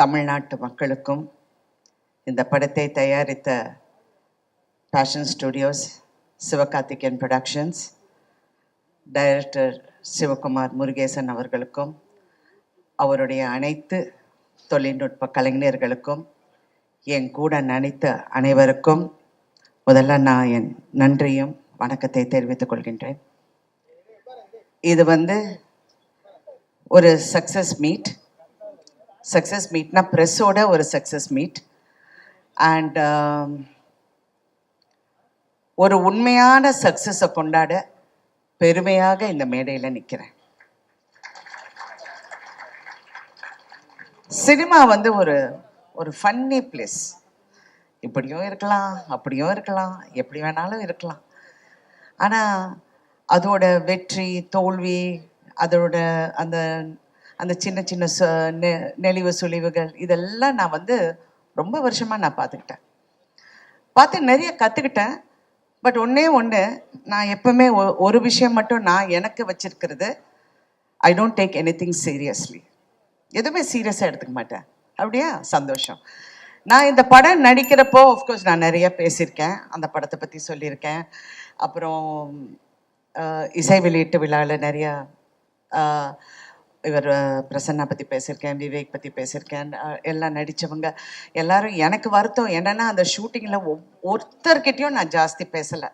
தமிழ்நாட்டு மக்களுக்கும் இந்த படத்தை தயாரித்த Passion Studios, Sivakarthikeyan productions, director Sivakumar Murugesan அவர்களுக்கும் அவருடைய அனைத்து தொழில்நுட்ப கலைஞர்களுக்கும் என் கூட நடித்த அனைவருக்கும் முதல்ல நான் என் நன்றியும் வணக்கத்தை தெரிவித்துக் கொள்கின்றேன். இது ஒரு சக்ஸஸ் மீட்னா ப்ரெஸ்ஸோட ஒரு சக்ஸஸ் மீட் அண்ட் ஒரு உண்மையான சக்ஸஸை கொண்டாட பெருமையாக இந்த மேடையில் நிற்கிறேன். சினிமா ஒரு ஃபன்னி பிளேஸ். இப்படியும் இருக்கலாம், அப்படியும் இருக்கலாம், எப்படி வேணாலும் இருக்கலாம். ஆனால் அதோட வெற்றி தோல்வி, அதோட அந்த அந்த சின்ன சின்ன நெளிவு சுழிவுகள் இதெல்லாம் நான் ரொம்ப வருஷமாக நான் பார்த்து நிறைய கற்றுக்கிட்டேன். பட் ஒன்று நான் எப்பவுமே ஒரு விஷயம் மட்டும் நான் எனக்கு வச்சிருக்கிறது, I don't take any thing seriously. எதுவுமே சீரியஸாக எடுத்துக்க மாட்டேன். அப்படியா? சந்தோஷம். நான் இந்த படம் நடிக்கிறப்போ ஆஃப்கோர்ஸ் நான் நிறைய பேசியிருக்கேன், அந்த படத்தை பற்றி சொல்லியிருக்கேன். அப்புறம் இசை வெளியீட்டு விழாவில் நிறையா இவர் பிரசன்னா பற்றி பேசியிருக்கேன், விவேக் பற்றி பேசியிருக்கேன். எல்லாம் நடித்தவங்க எல்லாரும். எனக்கு வருத்தம் என்னென்னா அந்த ஷூட்டிங்கில் ஒருத்தர்கிட்டையும் நான் ஜாஸ்தி பேசலை.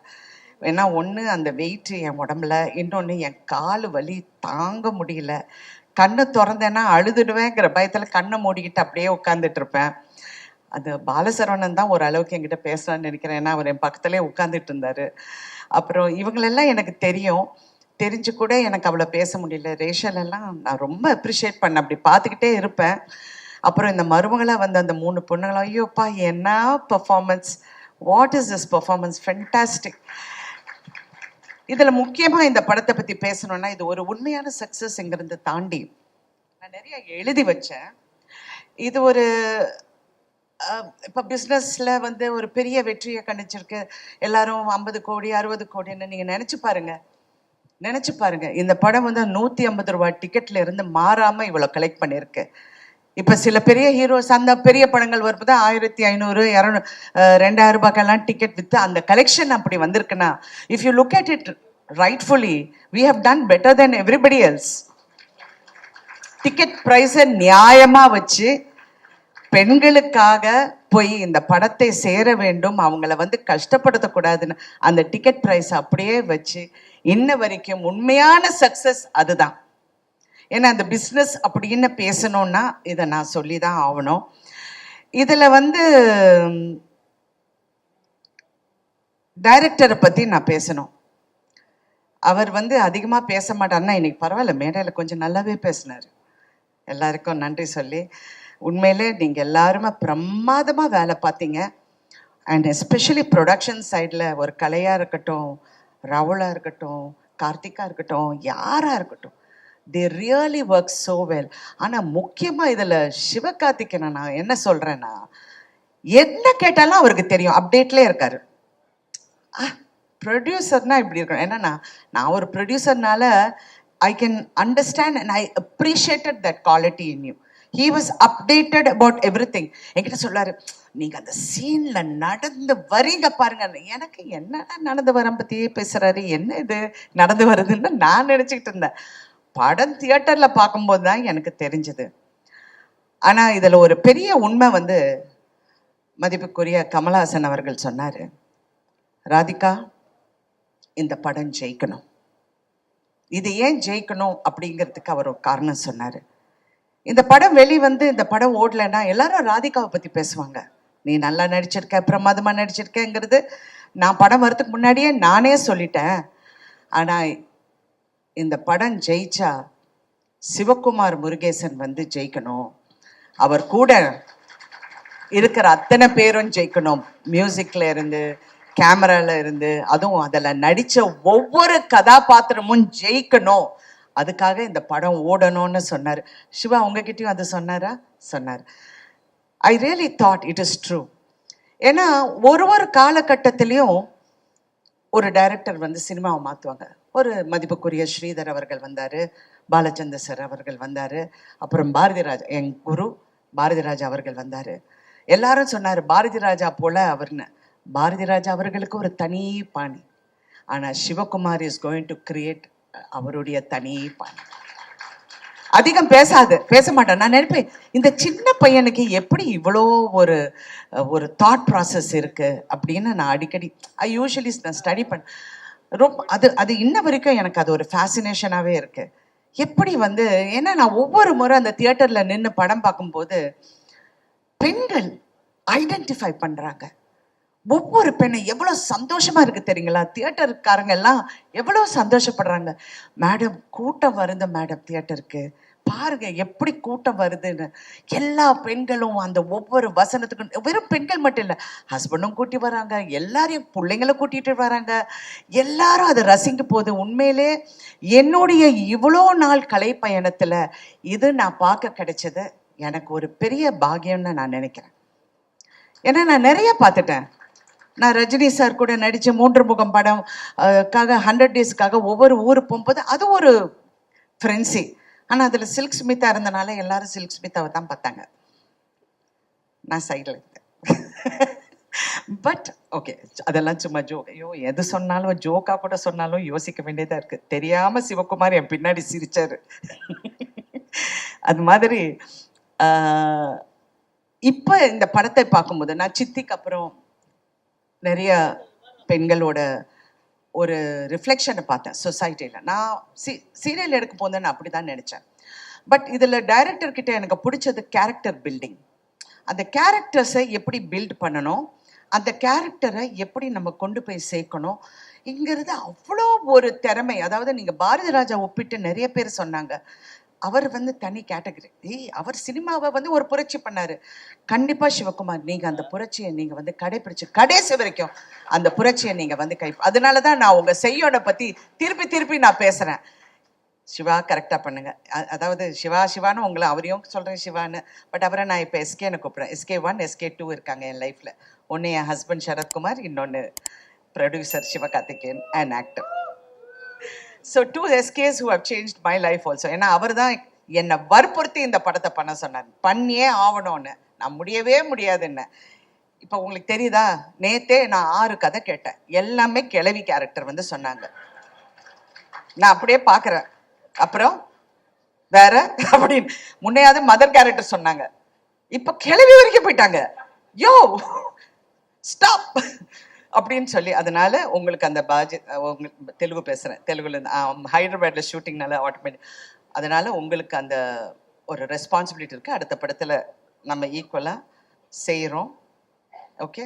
ஏன்னா ஒன்று அந்த வெயிட் என் உடம்புல, இன்னொன்று என் கால் வலி தாங்க முடியல. கண்ணு திறந்தேன்னா அழுதுடுவேங்கிற பயத்தில் கண்ணை மூடிக்கிட்டு அப்படியே உட்காந்துட்டு இருப்பேன். அது பாலசரவணன் தான் ஓரளவுக்கு என்கிட்ட பேசலான்னு நினைக்கிறேன். ஏன்னா அவர் என் பக்கத்துலேயே உட்காந்துட்டு இருந்தார். அப்புறம் இவங்களெல்லாம் எனக்கு தெரிஞ்சு கூட எனக்கு அவ்வளோ பேச முடியல. ரேஷலெல்லாம் நான் ரொம்ப அப்ரிஷியேட் பண்ணேன், அப்படி பார்த்துக்கிட்டே இருப்பேன். அப்புறம் இந்த மருமகளாக அந்த 3 பொண்ணுங்களும், ஐயோப்பா என்ன performance, what is this performance, fantastic. இதில் முக்கியமாக இந்த படத்தை பற்றி பேசணுன்னா, இது ஒரு உண்மையான சக்ஸஸ்ங்கிறத தாண்டி நான் நிறைய எழுதி வச்சேன். இது இப்போ பிஸ்னஸில் ஒரு பெரிய வெற்றியை கணிச்சிருக்கு. எல்லாரும் 50 கோடி 60 கோடின்னு நீங்கள் நினச்சி பாருங்க. இந்த படம் 150 ரூபா டிக்கெட்ல இருந்து மாறாமல் இவ்வளோ கலெக்ட் பண்ணியிருக்கு. இப்போ சில பெரிய ஹீரோஸ் அந்த பெரிய படங்கள் வரும்போது 1500 200 2000 ரூபாய்க்கெல்லாம் டிக்கெட் விற்று அந்த கலெக்ஷன் அப்படி வந்திருக்குன்னா, if you look at it rightfully, we have done better than everybody else. Ticket ப்ரைஸை நியாயமாக வச்சு பெண்களுக்காக போய் இந்த படத்தை சேர வேண்டும், அவங்கள கஷ்டப்படுத்தக்கூடாதுன்னு அந்த டிக்கெட் ப்ரைஸ் அப்படியே வச்சு இன்ன வரைக்கும் உண்மையான சக்ஸஸ் அதுதான். ஏன்னா அந்த பிஸ்னஸ் அப்படின்னு பேசணும்னா இதை நான் சொல்லி தான் ஆகணும். இதில் டைரக்டரை பற்றி நான் பேசணும். அவர் அதிகமாக பேச மாட்டார்னா, இன்னைக்கு பரவாயில்ல, மேடையில் கொஞ்சம் நல்லாவே பேசினார். எல்லாருக்கும் நன்றி சொல்லி, உண்மையிலே நீங்கள் எல்லாருமே பிரமாதமாக வேலை பார்த்தீங்க. அண்ட் எஸ்பெஷலி ப்ரொடக்ஷன் சைடில் ஒரு கலையாக இருக்கட்டும், ராகுலாக இருக்கட்டும், கார்த்திகா இருக்கட்டும், யாராக இருக்கட்டும், they really work so well. ஆனால் முக்கியமாக இதில் சிவகார்த்திகேயனை நான் என்ன சொல்கிறேன்னா, என்ன கேட்டாலும் அவருக்கு தெரியும், அப்டேட்லேயே இருக்கார். ப்ரொடியூசர்னா இப்படி இருக்கணும். ஏன்னா நான் ஒரு ப்ரொடியூசர்னால I can understand and I appreciated that quality in you. He was updated about everything. என்கிட்ட சொல்லாரு, நீங்கள் அந்த சீனில் நடந்து வரீங்க பாருங்க. எனக்கு என்னடா நடந்து வர பற்றியே பேசுகிறாரு, என்ன இது நடந்து வருதுன்னு நான் நினச்சிக்கிட்டு இருந்தேன். படம் தியேட்டரில் பார்க்கும்போது தான் எனக்கு தெரிஞ்சது. ஆனால் இதில் ஒரு பெரிய உண்மை மதிப்புக்குரிய கமல்ஹாசன் அவர்கள் சொன்னார், ராதிகா இந்த படம் ஜெயிக்கணும். இது ஏன் ஜெயிக்கணும் அப்படிங்கிறதுக்கு அவர் ஒரு காரணம் சொன்னார். இந்த படம் இந்த படம் ஓடலைன்னா எல்லாரும் ராதிகாவை பற்றி பேசுவாங்க. நீ நல்லா நடிச்சிருக்க, பிரமாதமாக நடிச்சிருக்கேங்கிறது நான் படம் வரதுக்கு முன்னாடியே நானே சொல்லிட்டேன். ஆனால் இந்த படம் ஜெயிச்சா சிவகுமார் முருகேசன் ஜெயிக்கணும், அவர் கூட இருக்கிற அத்தனை பேரும் ஜெயிக்கணும். மியூசிக்கில் இருந்து, கேமரால இருந்து, அதுவும் அதில் நடித்த ஒவ்வொரு கதாபாத்திரமும் ஜெயிக்கணும். அதுக்காக இந்த படம் ஓடணும்னு சொன்னார். சிவா உங்ககிட்டயும் அது சொன்னாரா? சொன்னார். I really thought it is true. ஏன்னா ஒரு காலகட்டத்திலையும் ஒரு டைரக்டர் சினிமாவை மாற்றுவாங்க. ஒரு மதிப்புக்குரிய ஸ்ரீதர் அவர்கள் வந்தார், பாலச்சந்தர் சார் அவர்கள் வந்தார், அப்புறம் பாரதிராஜா என் குரு பாரதி ராஜா அவர்கள் வந்தார். எல்லாரும் சொன்னார் பாரதி ராஜா போல அவர்னு. பாரதி ராஜா அவர்களுக்கு ஒரு தனி பாணி. ஆனால் Sivakumar is going to create அவருடைய தனி பாணி. அதிகம் பேச மாட்டேன். நான் நினைப்பேன் இந்த சின்ன பையனுக்கு எப்படி இவ்வளோ ஒரு ஒரு தாட் ப்ராசஸ் இருக்கு அப்படின்னு நான் அடிக்கடி யூஸ்வலி நான் ஸ்டடி ரொம்ப அது இன்ன வரைக்கும் எனக்கு அது ஒரு ஃபேசினேஷனாகவே இருக்கு. எப்படி வந்து ஏன்னா நான் ஒவ்வொரு முறை அந்த தியேட்டரில் நின்று படம் பார்க்கும்போது பெண்கள் ஐடென்டிஃபை பண்ணுறாங்க. ஒவ்வொரு பெண்ணை எவ்வளோ சந்தோஷமா இருக்கு தெரியுங்களா? தியேட்டருக்காரங்க எல்லாம் எவ்வளோ சந்தோஷப்படுறாங்க. மேடம் கூட்டம் வருது மேடம், தியேட்டருக்கு பாருங்க எப்படி கூட்டம் வருதுன்னு. எல்லா பெண்களும் அந்த ஒவ்வொரு வசனத்துக்கும், வெறும் பெண்கள் மட்டும் இல்லை, ஹஸ்பண்டும் கூட்டி வராங்க, எல்லாரையும் பிள்ளைங்களை கூட்டிட்டு வராங்க, எல்லாரும் அதை ரசிக்க போகுது. உண்மையிலே என்னுடைய இவ்வளோ நாள் கலை பயணத்துல இது நான் பார்க்க கிடைச்சது எனக்கு ஒரு பெரிய பாக்கியம்னு நான் நினைக்கிறேன். ஏன்னா நான் நிறைய பார்த்துட்டேன். நான் ரஜினி சார் கூட நடித்த 3 முகம் படம் 100 டேஸ்க்காக ஒவ்வொரு ஊருக்கு போகும்போது அது ஒரு ஃப்ரெண்ட்ஸி. ஆனால் அதில் சில்க் ஸ்மிதா இருந்தனால எல்லாரும் சில்க் ஸ்மிதாவை தான் பார்த்தாங்க. நான் சைடில் இருந்தேன். பட் ஓகே, அதெல்லாம் சும்மா ஜோக். ஐயோ எது சொன்னாலும் ஜோக்காக கூட சொன்னாலும் யோசிக்க வேண்டியதாக இருக்குது. தெரியாமல் சிவகுமார் என் பின்னாடி சிரிச்சார். அது மாதிரி இப்போ இந்த படத்தை பார்க்கும்போது நான் சித்திக்கு அப்புறம் நிறைய பெண்களோட ஒரு ரிஃப்ளெக்ஷனை பார்த்தேன் சொசைட்டியில். நான் சீரியல் எடுக்க போதேன்னு நான் அப்படி தான் நினச்சேன். பட் இதில் டைரக்டர்கிட்ட எனக்கு பிடிச்சது கேரக்டர் பில்டிங். அந்த கேரக்டர்ஸை எப்படி பில்ட் பண்ணணும், அந்த கேரக்டரை எப்படி நம்ம கொண்டு போய் சேர்க்கணும் இங்கிறது அவ்வளோ ஒரு திறமை. அதாவது நீங்கள் பாரதி ராஜா ஒப்பிட்டு நிறைய பேர் சொன்னாங்க, அவர் வந்து தனி கேட்டகரி. அவர் சினிமாவை வந்து ஒரு புரட்சி பண்ணாரு. கண்டிப்பா சிவகுமார் நீங்க அந்த புரட்சியை நீங்க வந்து கடைபிடிச்சு கடைசி வரைக்கும் அந்த புரட்சியை நீங்க வந்து அதனாலதான் நான் உங்க செய்யோட பத்தி திருப்பி நான் பேசுறேன். சிவா கரெக்டா பண்ணுங்க. அதாவது சிவான்னு உங்களை அவரையும் சொல்றேன் சிவான்னு. பட் அவரை நான் இப்போ எஸ்கேன்னு கூப்பிடுறேன். SK1 SK2 இருக்காங்க என் லைஃப்ல. ஒன்னு என் ஹஸ்பண்ட் சரத்குமார், இன்னொன்னு producer Sivakarthikeyan and actor. So 2 SKs who have changed my life also. ஏன்னா அவர் தான் என்னை வற்புறுத்தி இந்த படத்தை பண்ண சொன்னார். பண்ணியே ஆகணும்னு. நான் முடியவே முடியாதுன்னு. இப்போ உங்களுக்கு தெரியுதா, நேத்தே நான் 6 கதை கேட்டேன். எல்லாமே கிழவி கேரக்டர் வந்து சொன்னாங்க. நான் அப்படியே பார்க்குறேன். அப்புறம் வேற அப்படின்னு முன்னையாவது மதர் கேரக்டர் சொன்னாங்க, இப்போ கிழவி வரைக்கும் போயிட்டாங்க. யோ ஸ்டாப் அப்படின்னு சொல்லி. அதனால உங்களுக்கு அந்த தெலுங்கு பேசுகிறேன், தெலுங்குல ஹைதராபாத்தில் ஷூட்டிங்னால ஆட்டோமேட்டிக். அதனால உங்களுக்கு அந்த ஒரு ரெஸ்பான்சிபிலிட்டி இருக்குது. அடுத்த படத்தில் நம்ம ஈக்குவலாக செய்கிறோம். ஓகே.